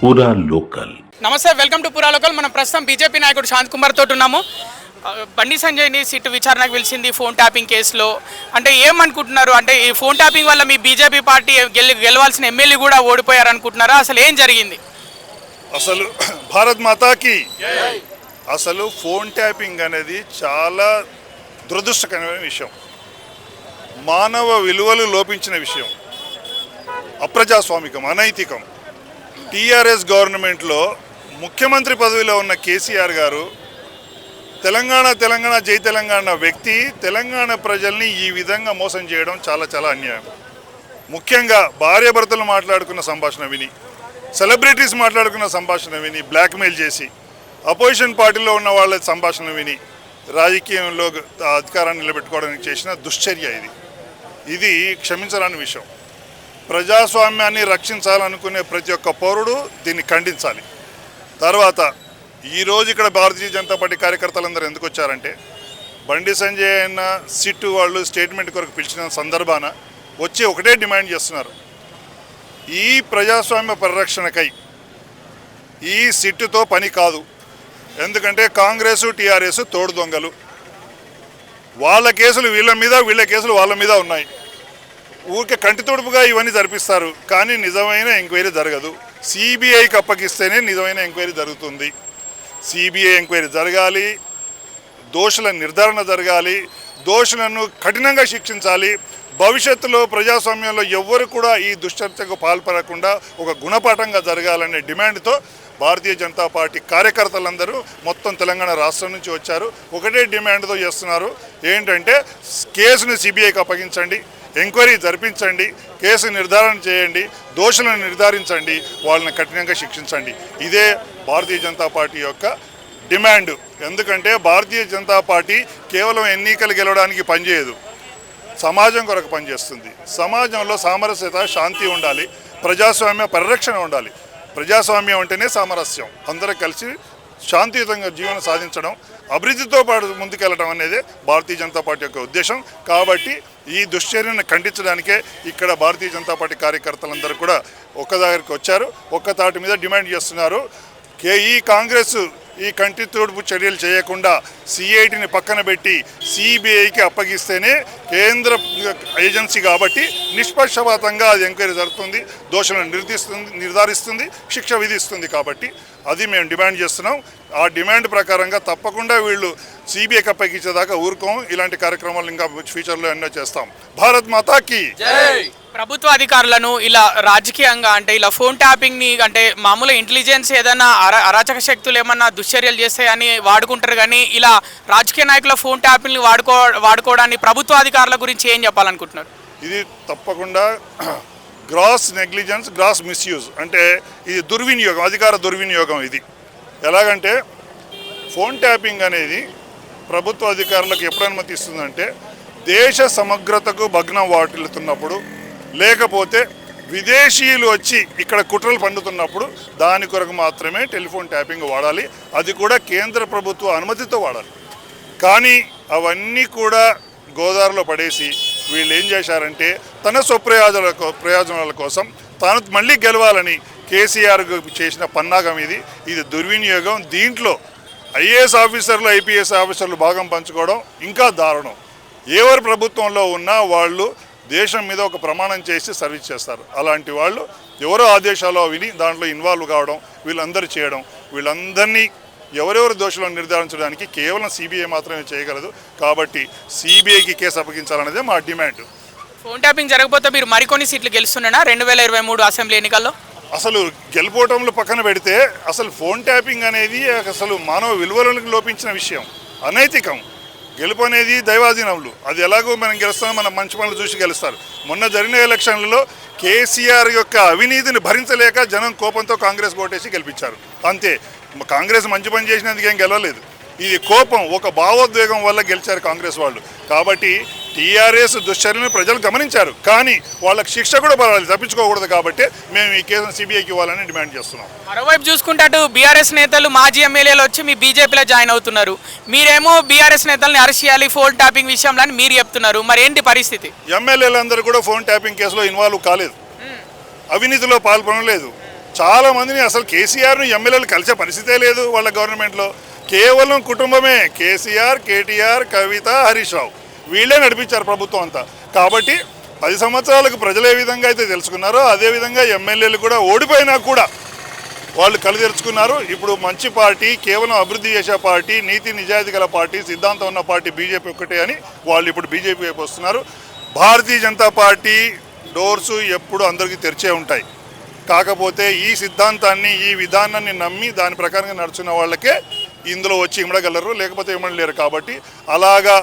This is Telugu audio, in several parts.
పూరా లోకల్. నమస్తే, వెల్కమ్ టు పూరా లోకల్. మనం ప్రస్తుతం బీజేపీ నాయకుడు శాంత్ కుమార్ తోటి ఉన్నాము. బండి సంజయ్ని సిట్ విచారణకు పిలిచింది ఫోన్ ట్యాపింగ్ కేసులో. అంటే ఏమనుకుంటున్నారు? అంటే ఈ ఫోన్ ట్యాపింగ్ వల్ల మీ బీజేపీ పార్టీ గెలవాల్సిన ఎమ్మెల్యే కూడా ఓడిపోయారు అనుకుంటున్నారా? అసలు ఏం జరిగింది? అసలు భారత్ మాతాకి అసలు ఫోన్ ట్యాపింగ్ అనేది చాలా దురదృష్టకరమైన విషయం, మానవ విలువలు లోపించిన విషయం, అప్రజాస్వామికం, అనైతికం. టీఆర్ఎస్ గవర్నమెంట్లో ముఖ్యమంత్రి పదవిలో ఉన్న కేసీఆర్ గారు తెలంగాణ జై తెలంగాణ వ్యక్తి తెలంగాణ ప్రజల్ని ఈ విధంగా మోసం చేయడం చాలా చాలా అన్యాయం. ముఖ్యంగా భార్యాభర్తలు మాట్లాడుకున్న సంభాషణ విని, సెలబ్రిటీస్ మాట్లాడుకున్న సంభాషణ విని బ్లాక్మెయిల్ చేసి, అపోజిషన్ పార్టీలో ఉన్న వాళ్ళ సంభాషణ విని రాజకీయంలో అధికారాన్ని నిలబెట్టుకోవడానికి చేసిన దుశ్చర్య ఇది క్షమించరాని విషయం. ప్రజాస్వామ్యాన్ని రక్షించాలనుకునే ప్రతి ఒక్క పౌరుడు దీన్ని ఖండించాలి. తర్వాత ఈరోజు ఇక్కడ భారతీయ జనతా పార్టీ కార్యకర్తలందరూ ఎందుకు వచ్చారంటే, బండి సంజయ్ అయిన సిట్టు వాళ్ళు స్టేట్మెంట్ కొరకు పిలిచిన సందర్భాన వచ్చి ఒకటే డిమాండ్ చేస్తున్నారు. ఈ ప్రజాస్వామ్య పరిరక్షణకై ఈ సిట్టుతో పని కాదు. ఎందుకంటే కాంగ్రెస్ టీఆర్ఎస్ తోడు దొంగలు, వాళ్ళ కేసులు వీళ్ళ మీద, వీళ్ళ కేసులు వాళ్ళ మీద ఉన్నాయి. ఊరికే కంటి తుడుపుగా ఇవన్నీ జరిపిస్తారు, కానీ నిజమైన ఎంక్వైరీ జరగదు. సిబిఐకి అప్పగిస్తేనే నిజమైన ఎంక్వైరీ జరుగుతుంది. సిబిఐ ఎంక్వైరీ జరగాలి, దోషుల నిర్ధారణ జరగాలి, దోషులను కఠినంగా శిక్షించాలి. భవిష్యత్తులో ప్రజాస్వామ్యంలో ఎవ్వరు కూడా ఈ దుశ్చర్చకు పాల్పడకుండా ఒక గుణపాఠంగా జరగాలనే డిమాండ్తో భారతీయ జనతా పార్టీ కార్యకర్తలందరూ మొత్తం తెలంగాణ రాష్ట్రం నుంచి వచ్చారు. ఒకటే డిమాండ్తో చేస్తున్నారు, ఏంటంటే కేసును సిబిఐకి అప్పగించండి, ఎంక్వైరీ జరిపించండి, కేసు నిర్ధారణ చేయండి, దోషులను నిర్ధారించండి, వాళ్ళని కఠినంగా శిక్షించండి. ఇదే భారతీయ జనతా పార్టీ యొక్క డిమాండ్. ఎందుకంటే భారతీయ జనతా పార్టీ కేవలం ఎన్నికలు గెలవడానికి పనిచేయదు, సమాజం కొరకు పనిచేస్తుంది. సమాజంలో సామరస్యత, శాంతి ఉండాలి, ప్రజాస్వామ్య పరిరక్షణ ఉండాలి. ప్రజాస్వామ్యం అంటేనే సామరస్యం, అందరూ కలిసి శాంతియుతంగా జీవనం సాధించడం, అభివృద్ధితో పాటు ముందుకెళ్ళడం అనేది భారతీయ జనతా పార్టీ యొక్క ఉద్దేశం. కాబట్టి ఈ దుశ్చర్యను ఖండించడానికే ఇక్కడ భారతీయ జనతా పార్టీ కార్యకర్తలందరూ కూడా ఒక్క దగ్గరికి వచ్చారు, ఒక్క తాటి మీద డిమాండ్ చేస్తున్నారు. ఈ కాంగ్రెస్ ఈ కంటి తోడుపు చర్యలు చేయకుండా సిఐటిని పక్కన పెట్టి సిబిఐకి అప్పగిస్తేనే కేంద్ర ఏజెన్సీ కాబట్టి నిష్పక్షపాతంగా అది ఎంక్వైరీ జరుగుతుంది, దోషులను నిర్ధారిస్తుంది, శిక్ష విధిస్తుంది. కాబట్టి అది మేము డిమాండ్ చేస్తున్నాం. ఆ డిమాండ్ ప్రకారంగా తప్పకుండా వీళ్ళు సిబిఐకి అప్పగించేదాకా ఊరుకోం. ఇలాంటి కార్యక్రమాలు ఇంకా ఫ్యూచర్లో ఎన్నో చేస్తాం. భారత్ మాతాకి జై. ప్రభుత్వ అధికారులను ఇలా రాజకీయంగా అంటే ఇలా ఫోన్ ట్యాపింగ్ని అంటే మామూలు ఇంటెలిజెన్స్ ఏదైనా అరాచక శక్తులు ఏమన్నా దుశ్చర్యలు చేస్తాయని వాడుకుంటారు, కానీ ఇలా రాజకీయ నాయకుల ఫోన్ ట్యాపింగ్ని వాడుకోవడాన్ని ప్రభుత్వ అధికారుల గురించి ఏం చెప్పాలనుకుంటున్నారు? ఇది తప్పకుండా గ్రాస్ నెగ్లిజెన్స్, గ్రాస్ మిస్యూజ్, అంటే ఇది దుర్వినియోగం, అధికార దుర్వినియోగం. ఇది ఎలాగంటే ఫోన్ ట్యాపింగ్ అనేది ప్రభుత్వ అధికారులకు ఎప్పుడు అనుమతిస్తుందంటే దేశ సమగ్రతకు భగ్నం వాటిల్లుతున్నప్పుడు, లేకపోతే విదేశీయులు వచ్చి ఇక్కడ కుట్రలు పండుతున్నప్పుడు దాని కొరకు మాత్రమే టెలిఫోన్ ట్యాపింగ్ వాడాలి. అది కూడా కేంద్ర ప్రభుత్వ అనుమతితో వాడాలి. కానీ అవన్నీ కూడా గోదావరిలో పడేసి వీళ్ళు ఏం చేశారంటే తన ప్రయోజనాల కోసం తాను మళ్ళీ గెలవాలని కేసీఆర్ చేసిన పన్నాగం ఇది దుర్వినియోగం. దీంట్లో ఐఏఎస్ ఆఫీసర్లు, ఐపీఎస్ ఆఫీసర్లు భాగం పంచుకోవడం ఇంకా దారుణం. ఎవరు ప్రభుత్వంలో ఉన్నా వాళ్ళు దేశం మీద ఒక ప్రమాణం చేసి సర్వీస్ చేస్తారు. అలాంటి వాళ్ళు ఎవరో ఆదేశాలు విని దాంట్లో ఇన్వాల్వ్ కావడం, వీళ్ళందరూ చేయడం, వీళ్ళందరినీ ఎవరెవరు దోషులను నిర్ధారించడానికి కేవలం సిబిఐ మాత్రమే చేయగలదు. కాబట్టి సిబిఐకి కేసు అప్పగించాలనేదే మా డిమాండ్. ఫోన్ ట్యాపింగ్ జరగకపోతే మీరు మరికొన్ని సీట్లు గెలుస్తున్నారా 2023 అసెంబ్లీ ఎన్నికల్లో? అసలు గెలుపోవటంలో పక్కన పెడితే అసలు ఫోన్ ట్యాపింగ్ అనేది అసలు మానవ విలువలకు లోపించిన విషయం, అనైతికం. గెలుపు అనేది దైవాధీనములు. అది ఎలాగో మనం గెలుస్తామో మన మంచి పనులు చూసి గెలుస్తారు. మొన్న జరిగిన ఎలక్షన్లలో కేసీఆర్ యొక్క అవినీతిని భరించలేక జనం కోపంతో కాంగ్రెస్ ఓటేసి గెలిపించారు. అంతే, కాంగ్రెస్ మంచి పని చేసినందుకు ఏం గెలవలేదు. ఇది కోపం, ఒక భావోద్వేగం వల్ల గెలిచారు కాంగ్రెస్ వాళ్ళు. కాబట్టి టీఆర్ఎస్ దుశ్చర్యను ప్రజలు గమనించారు, కానీ వాళ్ళకి శిక్ష కూడా పడాలి, తప్పించుకోకూడదు. కాబట్టి మేము ఈ కేసును సిబిఐకి ఇవ్వాలని డిమాండ్ చేస్తున్నాం. మరోవైపు చూసుకుంటే అటు బీఆర్ఎస్ నేతలు, మాజీ ఎమ్మెల్యేలు వచ్చి మీ బీజేపీలో జాయిన్ అవుతున్నారు. మీరేమో బీఆర్ఎస్ నేతల్ని అరెస్ట్ చేయాలి ఫోన్ ట్యాపింగ్ విషయంలో అని మీరు చెప్తున్నారు. మరి ఏంటి పరిస్థితి? ఎమ్మెల్యేలందరూ కూడా ఫోన్ ట్యాపింగ్ కేసులో ఇన్వాల్వ్ కాలేదు, అవినీతిలో పాల్గొనలేదు. చాలామందిని అసలు కేసీఆర్ను ఎమ్మెల్యేలు కలిసే పరిస్థితే లేదు వాళ్ళ గవర్నమెంట్లో. కేవలం కుటుంబమే, కేసీఆర్, కేటీఆర్, కవిత, హరీష్ రావు వీళ్ళే నడిపించారు ప్రభుత్వం అంతా. కాబట్టి 10 సంవత్సరాలకు ప్రజలు ఏ విధంగా అయితే తెలుసుకున్నారో అదేవిధంగా ఎమ్మెల్యేలు కూడా ఓడిపోయినా కూడా వాళ్ళు కళ్ళు తెరుచుకున్నారు. ఇప్పుడు మంచి పార్టీ, కేవలం అభివృద్ధి చేసే పార్టీ, నీతి నిజాయితీ గల పార్టీ, సిద్ధాంతం ఉన్న పార్టీ బీజేపీ ఒక్కటే అని వాళ్ళు ఇప్పుడు బీజేపీ వైపు వస్తున్నారు. భారతీయ జనతా పార్టీ డోర్సు ఎప్పుడు అందరికీ తెరిచే ఉంటాయి. కాకపోతే ఈ సిద్ధాంతాన్ని, ఈ విధానాన్ని నమ్మి దాని ప్రకారంగా నడుచున్న వాళ్ళకే ఇందులో వచ్చి ఇమ్మడగలరు, లేకపోతే ఇమ్మడలేరు. కాబట్టి అలాగా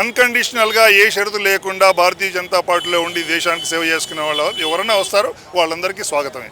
అన్కండిషనల్గా ఏ షరతు లేకుండా భారతీయ జనతా పార్టీలో ఉండి దేశానికి సేవ చేసుకునే వాళ్ళు ఎవరైనా వస్తారో వాళ్ళందరికీ స్వాగతమే.